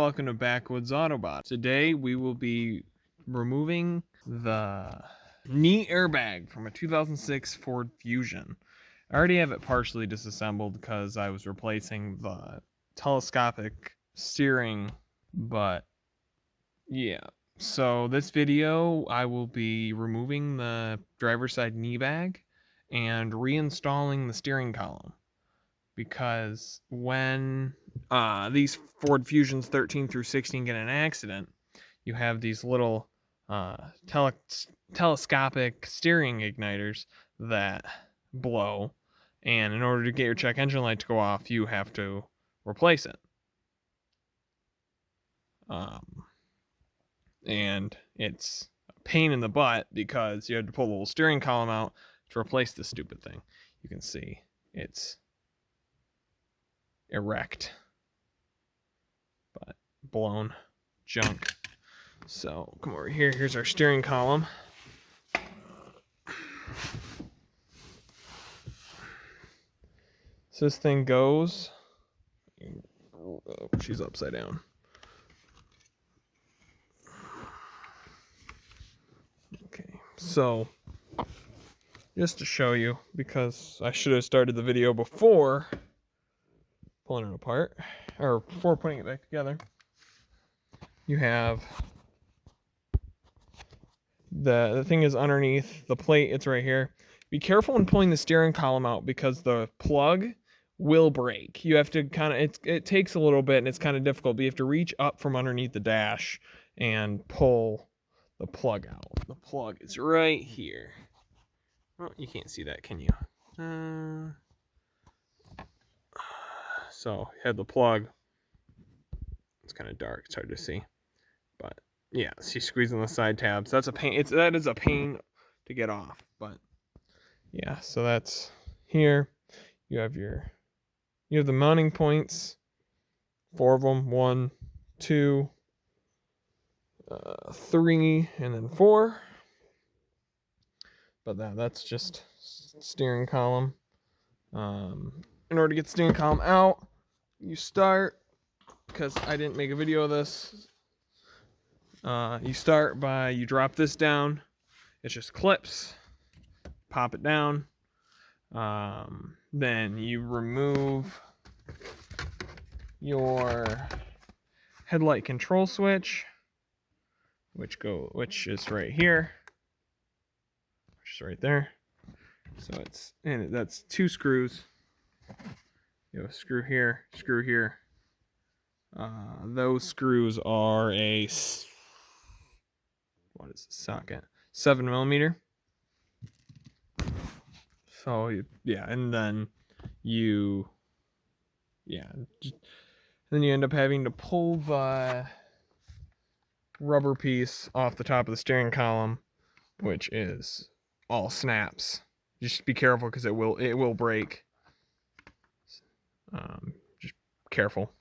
welcome to Backwoods Autobot. Today we will be removing the knee airbag from a 2006 Ford Fusion. I already have it partially disassembled because I was replacing the telescopic steering, but yeah. So this video I will be removing the driver's side knee bag and reinstalling the steering column. Because when these Ford Fusions 13 through 16 get in an accident, you have these little telescopic steering igniters that blow, and in order to get your check engine light to go off, you have to replace it. And it's a pain in the butt because you have to pull the little steering column out to replace this stupid thing. You can see it's erect, but blown junk. So come over here. Here's our steering column. So this thing goes. She's upside down. Okay, so just to show you, because I should have started the video before pulling it apart, or before putting it back together. You have the thing is underneath the plate. It's right here. Be careful when pulling the steering column out because the plug will break. You have to kind of, it takes a little bit and it's kind of difficult, but you have to reach up from underneath the dash and pull the plug out. The plug is right here. Oh, you can't see that, can you? So had the plug. It's kind of dark. It's hard to see, but yeah, see, squeezing the side tabs. That's a pain. That is a pain to get off. But yeah, so that's here. You have the mounting points. 4 of them. 1, 2, 3, and then 4. But that's just steering column. In order to get the steering column out, you start, because I didn't make a video of this, you start by, you drop this down. It just clips. Pop it down. Then you remove your headlight control switch, which is right here, which is right there. So that's 2 screws. You have a screw here, screw here. Those screws are a, what is the socket? 7mm. So yeah, and then you end up having to pull the rubber piece off the top of the steering column, which is all snaps. Just be careful because it will break. Just careful.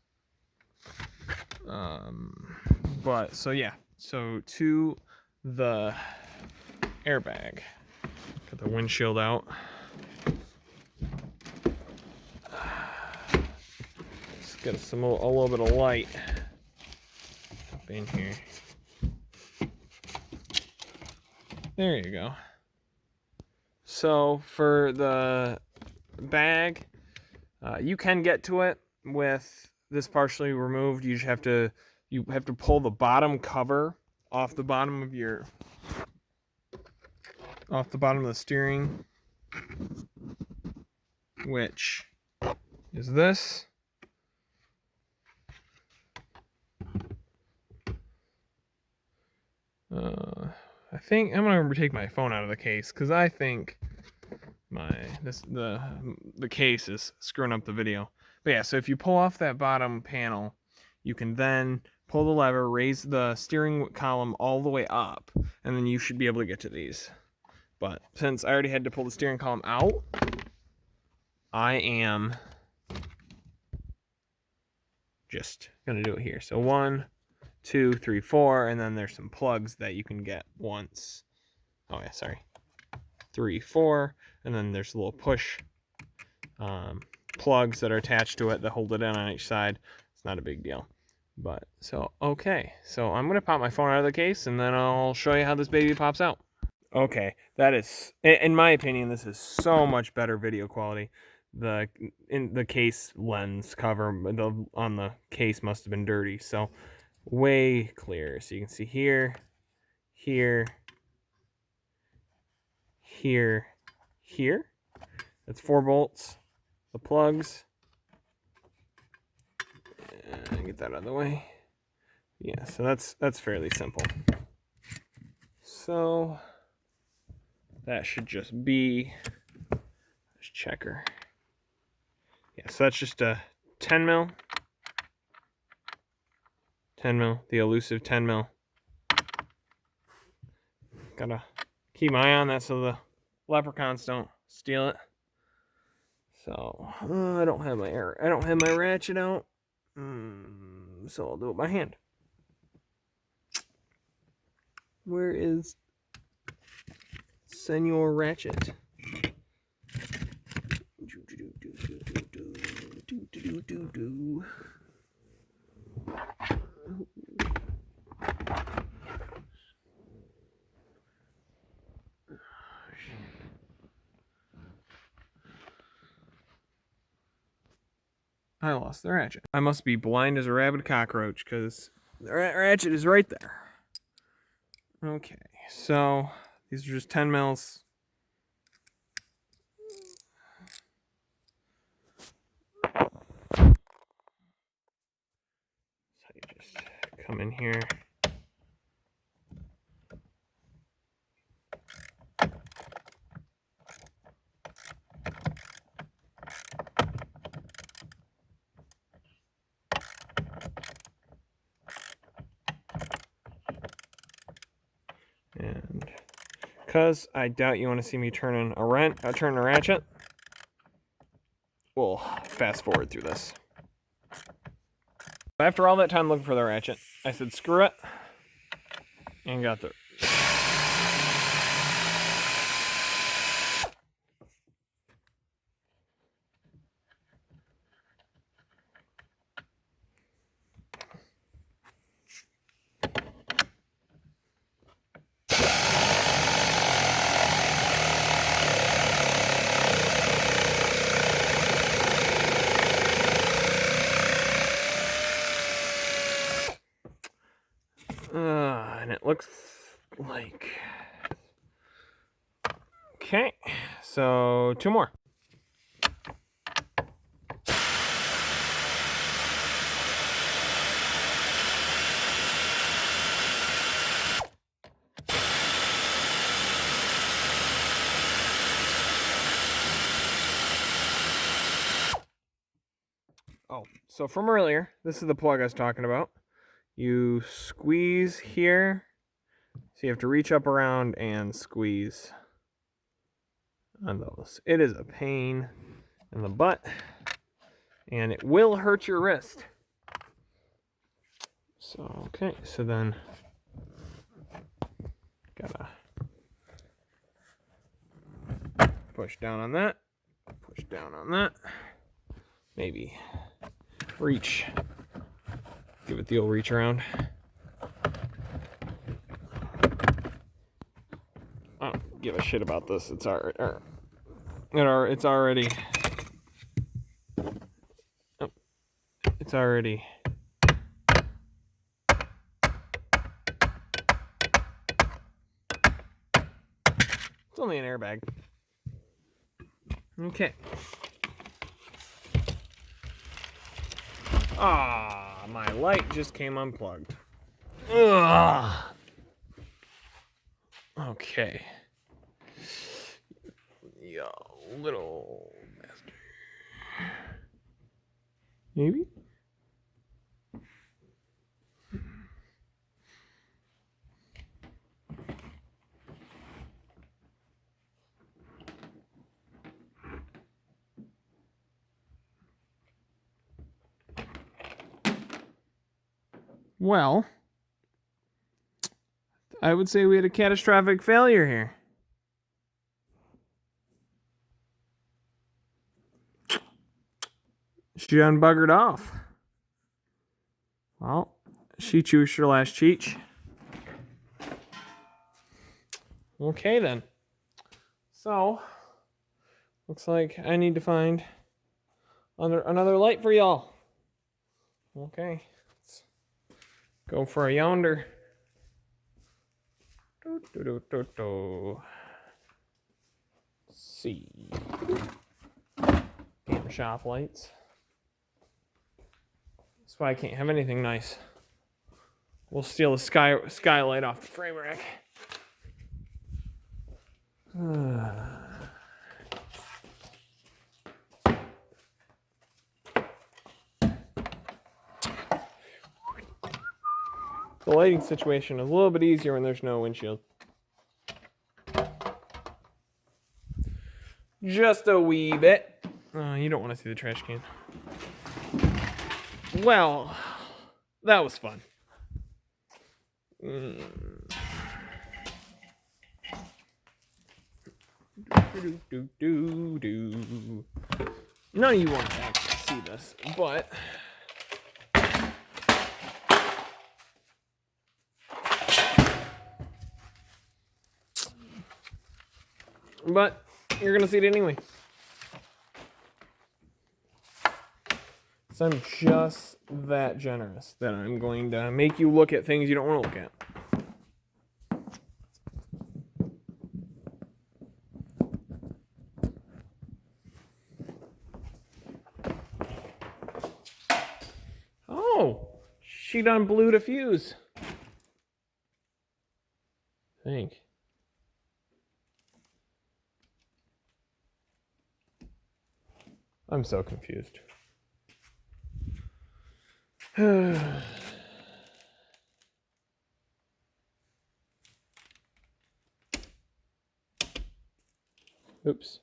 But so yeah, so to the airbag, got the windshield out. Let's get a little bit of light up in here. There you go. So for the bag, you can get to it with this partially removed. You have to pull the bottom cover off the bottom of the steering, which is this. I think I'm gonna take my phone out of the case because I think the case is screwing up the video. But yeah, so if you pull off that bottom panel, you can then pull the lever, raise the steering column all the way up, and then you should be able to get to these. But since I already had to pull the steering column out, I am just gonna do it here. So 1, 2, 3, 4, and then there's some plugs that you can get once. Oh yeah, sorry. 3, 4, and then there's a little push plugs that are attached to it that hold it in on each side. It's not a big deal. But, so, okay. So I'm going to pop my phone out of the case, and then I'll show you how this baby pops out. Okay, that is, in my opinion, this is so much better video quality. In the case lens cover on the case must have been dirty, so way clear. So you can see here, here, here, here. That's 4 bolts. The plugs. Get that out of the way. Yeah, so that's fairly simple. So that should just be this checker. Yeah, so that's just a 10 mil. 10 mil, the elusive 10 mil. Gotta keep my eye on that so the leprechauns don't steal it. So I don't have my ratchet out. So I'll do it by hand. Where is Senor Ratchet? I lost the ratchet. I must be blind as a rabid cockroach because the ratchet is right there. Okay, so these are just 10 mils. So you just come in here. And because I doubt you want to see me turn a ratchet, we'll fast forward through this. After all that time looking for the ratchet, I said screw it, and got the... and it looks like... Okay, so 2 more. Oh, so from earlier, this is the plug I was talking about. You squeeze here, so you have to reach up around and squeeze on those. It is a pain in the butt, and it will hurt your wrist. So, okay, so then gotta push down on that, push down on that, maybe reach, give it the old reach around. I don't give a shit about this. It's already, it's already, it's already. It's only an airbag. Okay. Ah, my light just came unplugged. Ugh. Okay. Yeah, little bastard. Maybe? Well, I would say we had a catastrophic failure here. She unbuggered off. Well, she chews your last cheech. Okay then. So, looks like I need to find another light for y'all. Okay, let's go for a yonder. Let's see. Damn shop lights. That's why I can't have anything nice. We'll steal the skylight off the frame rack. The lighting situation is a little bit easier when there's no windshield. Just a wee bit. You don't want to see the trash can. Well, that was fun. None of you want to actually see this, but you're gonna see it anyway. So I'm just that generous that I'm going to make you look at things you don't want to look at. Oh, she done blew the fuse. I think. I'm so confused. Oops.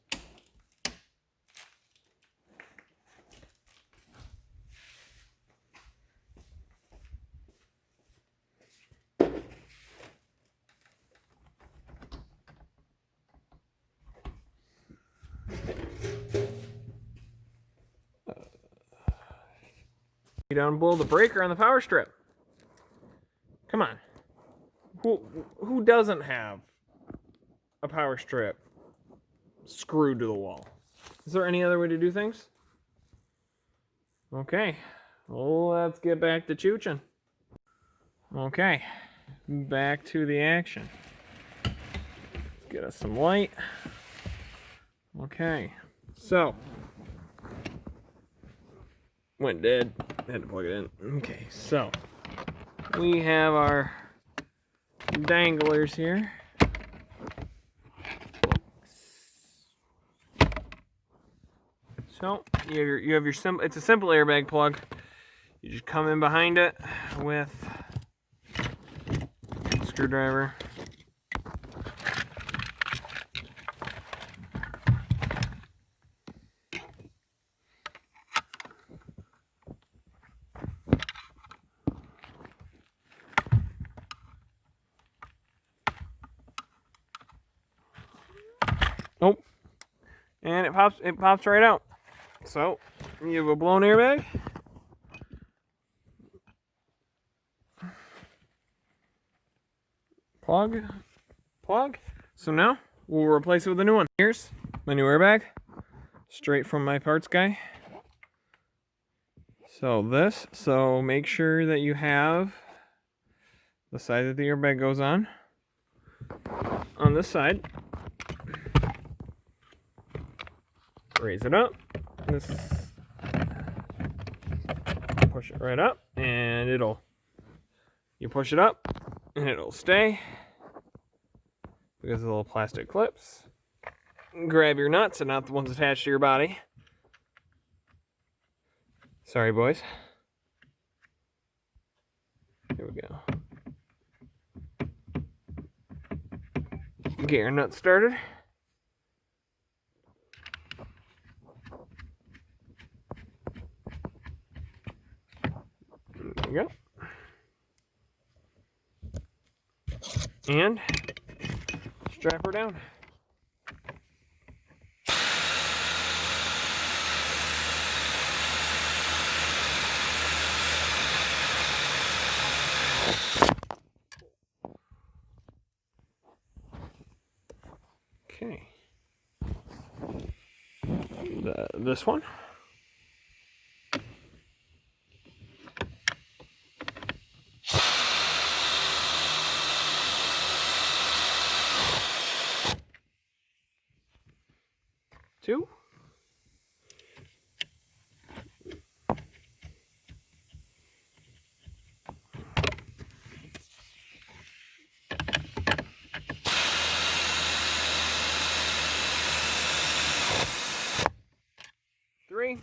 You don't blow the breaker on the power strip. Come on. Who doesn't have a power strip screwed to the wall? Is there any other way to do things? Okay. Well, let's get back to chooching. Okay. Back to the action. Let's get us some light. Okay. So. Went dead. Had to plug it in. Okay, so we have our danglers here. So you have your simple. It's a simple airbag plug. You just come in behind it with a screwdriver. Nope. And it pops right out. So you have a blown airbag. Plug. So now we'll replace it with a new one. Here's my new airbag, straight from my parts guy. So make sure that you have the side that the airbag goes on this side. Raise it up. Push it right up, and you push it up, and it'll stay because of the little plastic clips. Grab your nuts and not the ones attached to your body. Sorry, boys. Here we go. Get your nuts started. There you go. And strap her down. this one. Two. Three.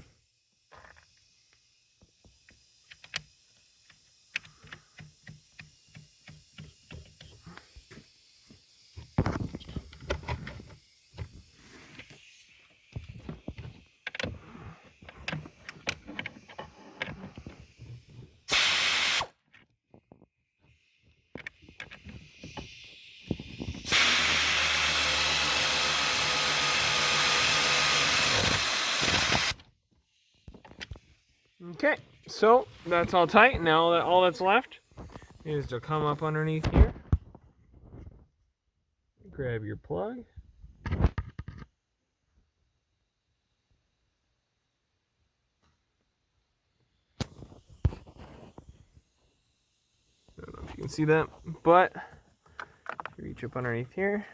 Okay, so that's all tight. Now that all that's left is to come up underneath here, grab your plug, I don't know if you can see that, but reach up underneath here.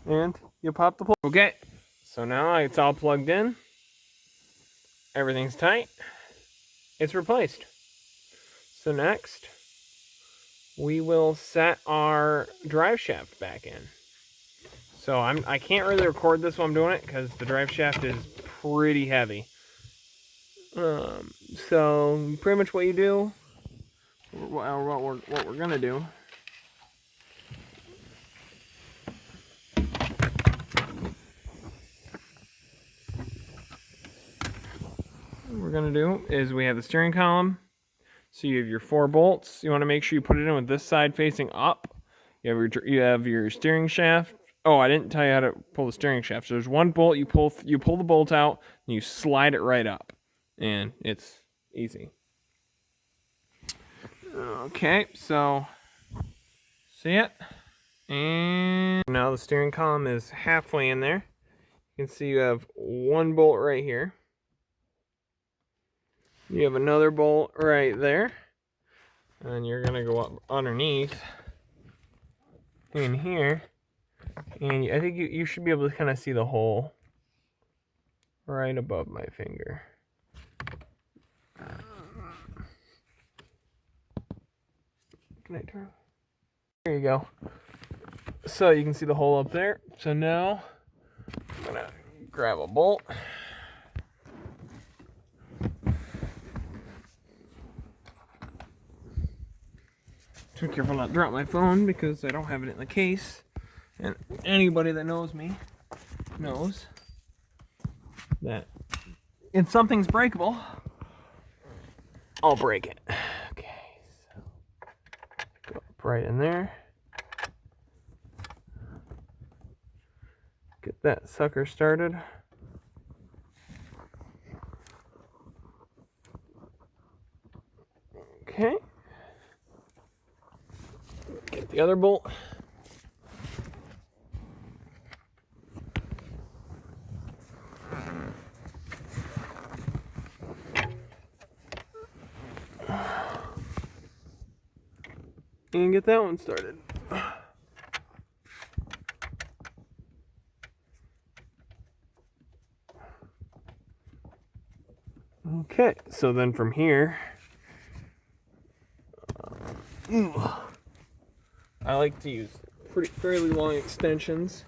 And you pop the plug. Okay, so now it's all plugged in. Everything's tight. It's replaced. So next, we will set our drive shaft back in. So I can't really record this while I'm doing it because the drive shaft is pretty heavy. So pretty much what you do, or what we're gonna do. What we're gonna do is we have the steering column. So you have your 4 bolts. You want to make sure you put it in with this side facing up. You have your steering shaft. Oh, I didn't tell you how to pull the steering shaft. So there's one bolt. You pull the bolt out and you slide it right up, and it's easy. Okay, so see it, and now the steering column is halfway in there. You can see you have one bolt right here. You have another bolt right there. And you're going to go up underneath in here. And I think you should be able to kind of see the hole right above my finger. Can I turn? There you go. So you can see the hole up there. So now I'm going to grab a bolt. Be careful not to drop my phone because I don't have it in the case. And anybody that knows me knows that if something's breakable, I'll break it. Okay, so go up right in there. Get that sucker started. Okay. Get the other bolt. And get that one started. Okay, so then from here, I like to use fairly long extensions.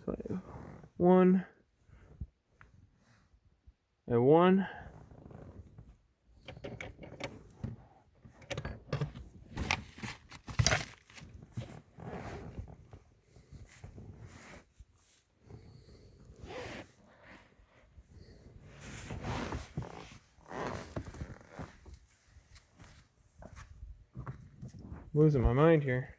So I have one. Losing my mind here.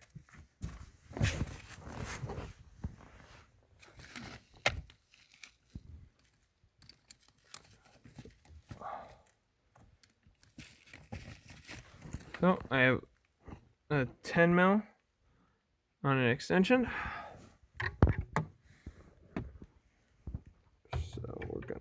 So I have a 10 mil on an extension. So we're gonna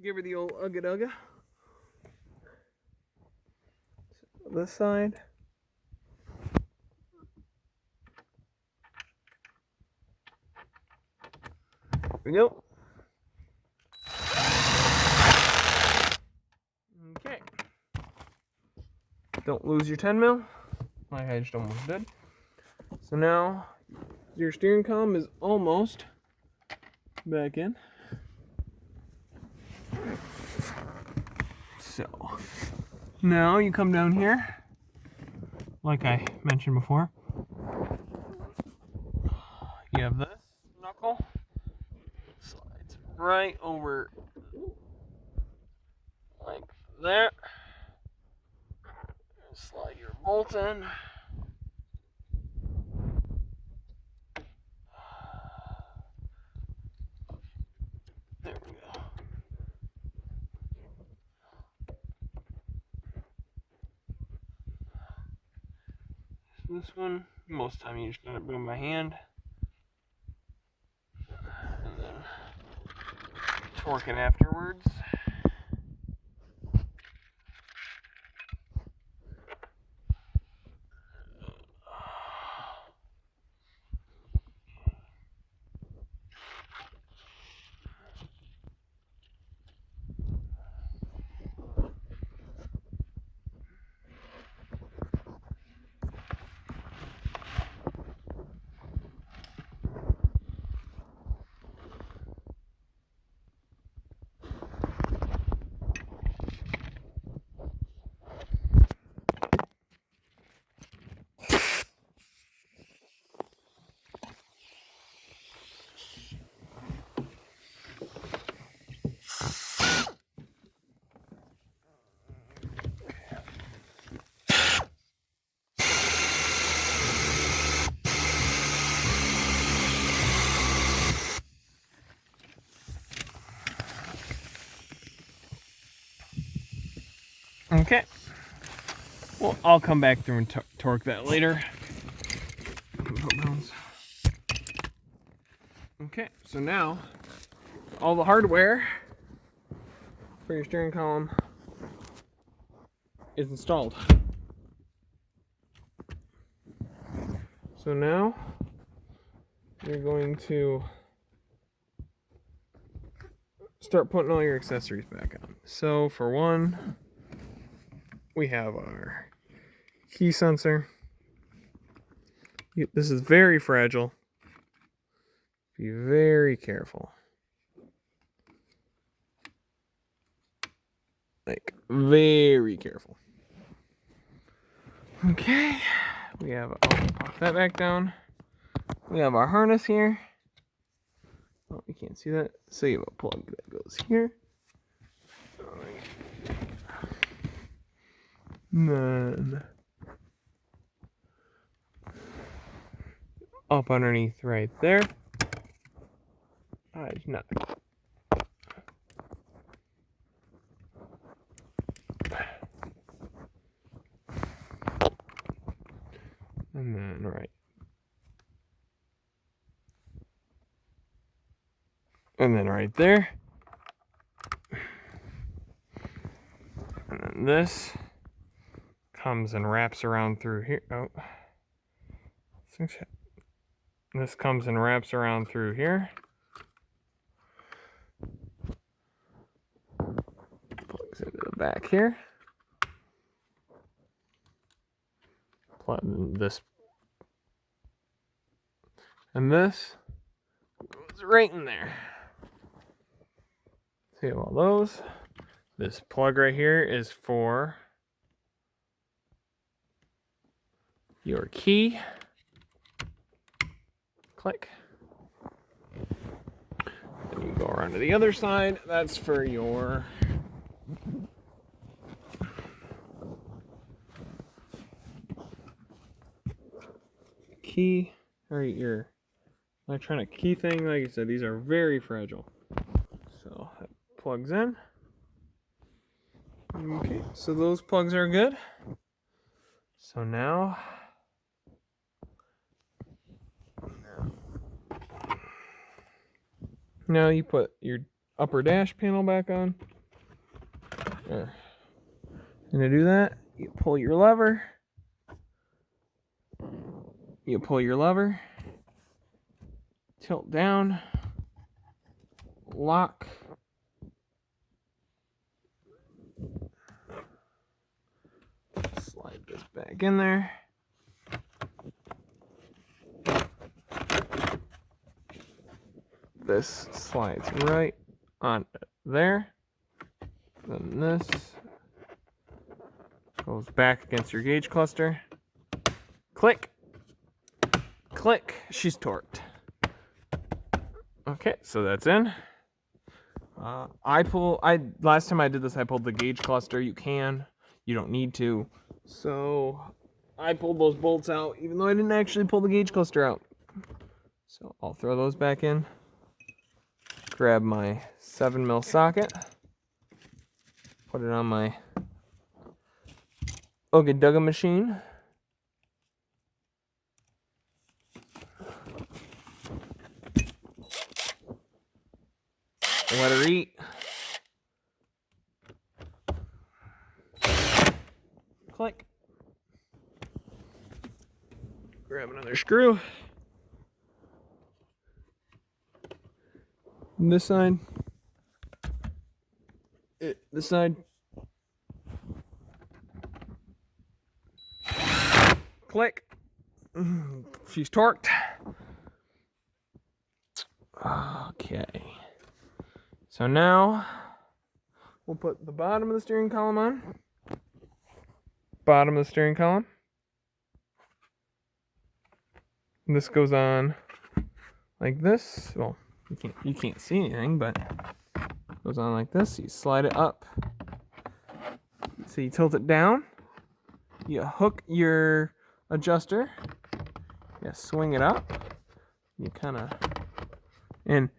give her the old ugga dugga. This side. There we go. Okay. Don't lose your 10 mil, like I just almost did. So now your steering column is almost back in. So now you come down here, like I mentioned before. You have this knuckle, slides right over like that. Slide your bolt in. There we go. This one, most of the time you just gotta move my hand. And then torque it afterwards. Okay. Well, I'll come back through and torque that later. Okay, so now all the hardware for your steering column is installed. So now you're going to start putting all your accessories back on. So for one, we have our key sensor. This is very fragile. Be very careful. Like, very careful. Okay, we have, pop that back down. We have our harness here. Oh, you can't see that. So you have a plug that goes here. And then up underneath right there. I not. And then right. And then right there. And then this comes and wraps around through here. Oh. This comes and wraps around through here. Plugs into the back here. Plug this. And this goes right in there. See all those. This plug right here is for your key. Click. Then you go around to the other side. That's for your key, or your electronic key thing. Like I said, these are very fragile. So that plugs in. Okay, so those plugs are good. So now you put your upper dash panel back on. There. And to do that, you pull your lever. You pull your lever, tilt down, lock. Slide this back in there. This slides right on there. Then this goes back against your gauge cluster. Click. Click. She's torqued. Okay, so that's in. Last time I did this, I pulled the gauge cluster. You don't need to. So I pulled those bolts out, even though I didn't actually pull the gauge cluster out. So I'll throw those back in. Grab my 7mm socket. Put it on my Ooga Dugga machine. Let her eat. Click. Grab another screw. This side. This side. Click. She's torqued. Okay. So now we'll put the bottom of the steering column on. Bottom of the steering column. And this goes on like this. Well, you can't see anything, but it goes on like this. You slide it up. So you tilt it down. You hook your adjuster. You swing it up. You kind of, and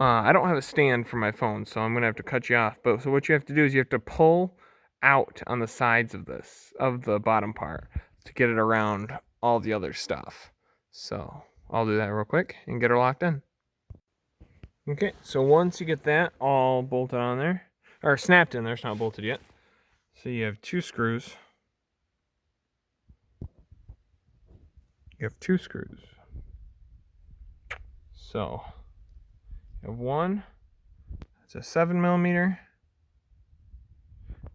I don't have a stand for my phone, so I'm gonna have to cut you off. But so what you have to do is you have to pull out on the sides of the bottom part, to get it around all the other stuff. So I'll do that real quick and get her locked in. Okay, so once you get that all bolted on there, or snapped in there, it's not bolted yet. So you have two screws. So you have one, it's a 7mm.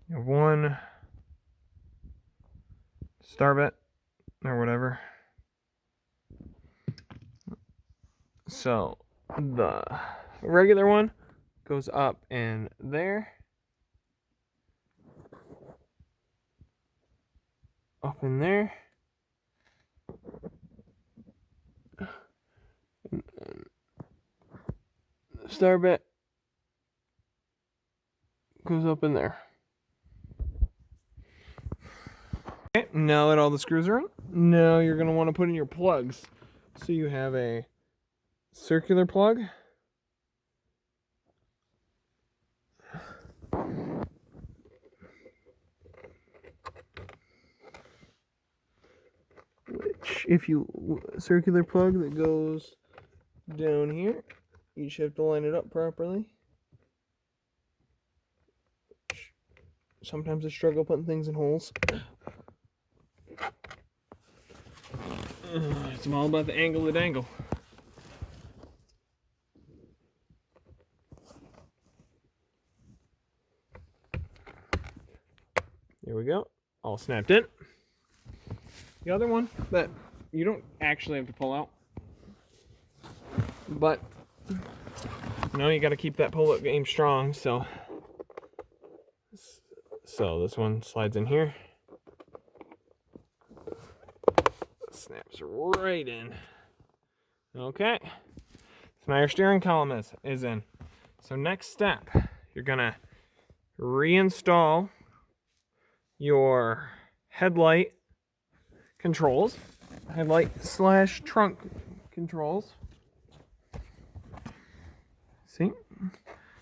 You have one star bit or whatever. So the regular one goes up in there, up in there, and the star bit goes up in there. Okay, now that all the screws are on, now you're going to want to put in your plugs. So you have a circular plug, which circular plug that goes down here, you just have to line it up properly. Sometimes I struggle putting things in holes. It's all about the angle of the dangle. There we go. All snapped in. The other one that you don't actually have to pull out, but you got to keep that pull-up game strong. So this one slides in here. snaps right in. Okay. So now your steering column is in. So next step, you're gonna reinstall your headlight controls, headlight/trunk controls. See?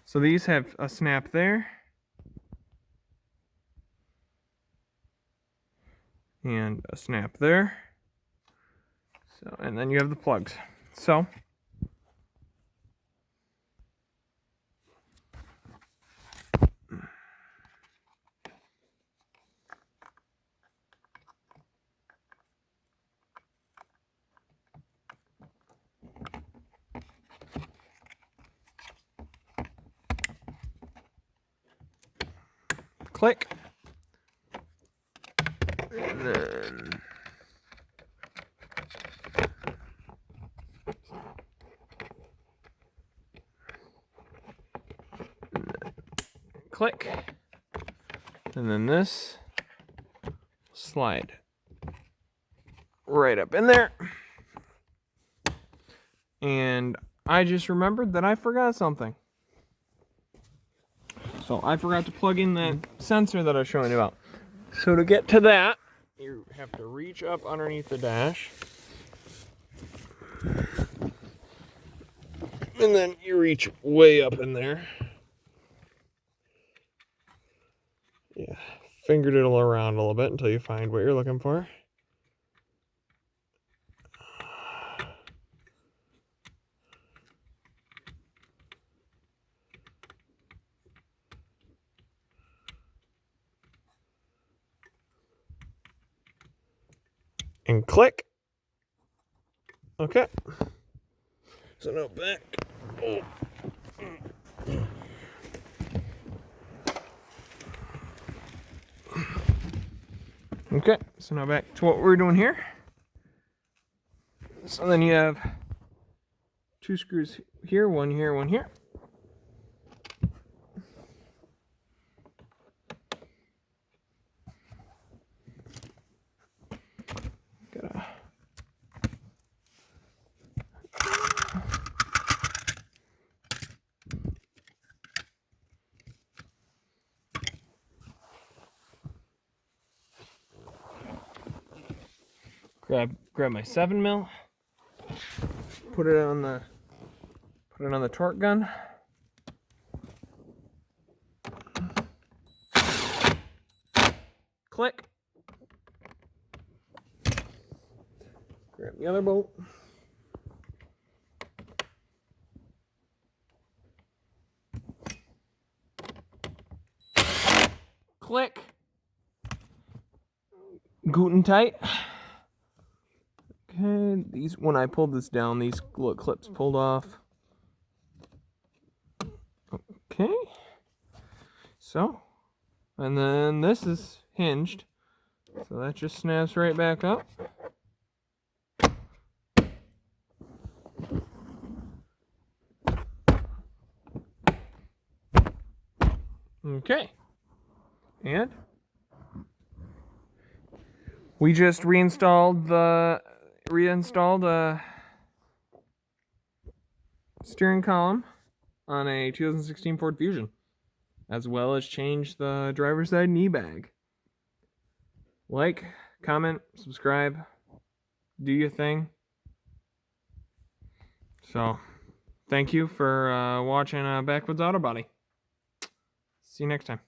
So these have a snap there. And a snap there. So, and then you have the plugs. So, click. And then click. And then this slide right up in there. And I just remembered that I forgot something. So I forgot to plug in that sensor that I was showing you about. So to get to that, you have to reach up underneath the dash. And then you reach way up in there. Yeah, finger diddle around a little bit until you find what you're looking for. And click. Okay. So now back. Oh. Okay, so now back to what we're doing here. So then you have two screws here, one here, one here. Gotta grab my 7mm, put it on the torque gun. Click. Grab the other bolt. Click. Guten tight. Okay, these, when I pulled this down, these little clips pulled off. Okay. So, and then this is hinged. So that just snaps right back up. Okay. And we just reinstalled the steering column on a 2016 Ford Fusion, as well as changed the driver's side knee bag. Like, comment, subscribe, do your thing. So, thank you for watching Backwoods Auto Body. See you next time.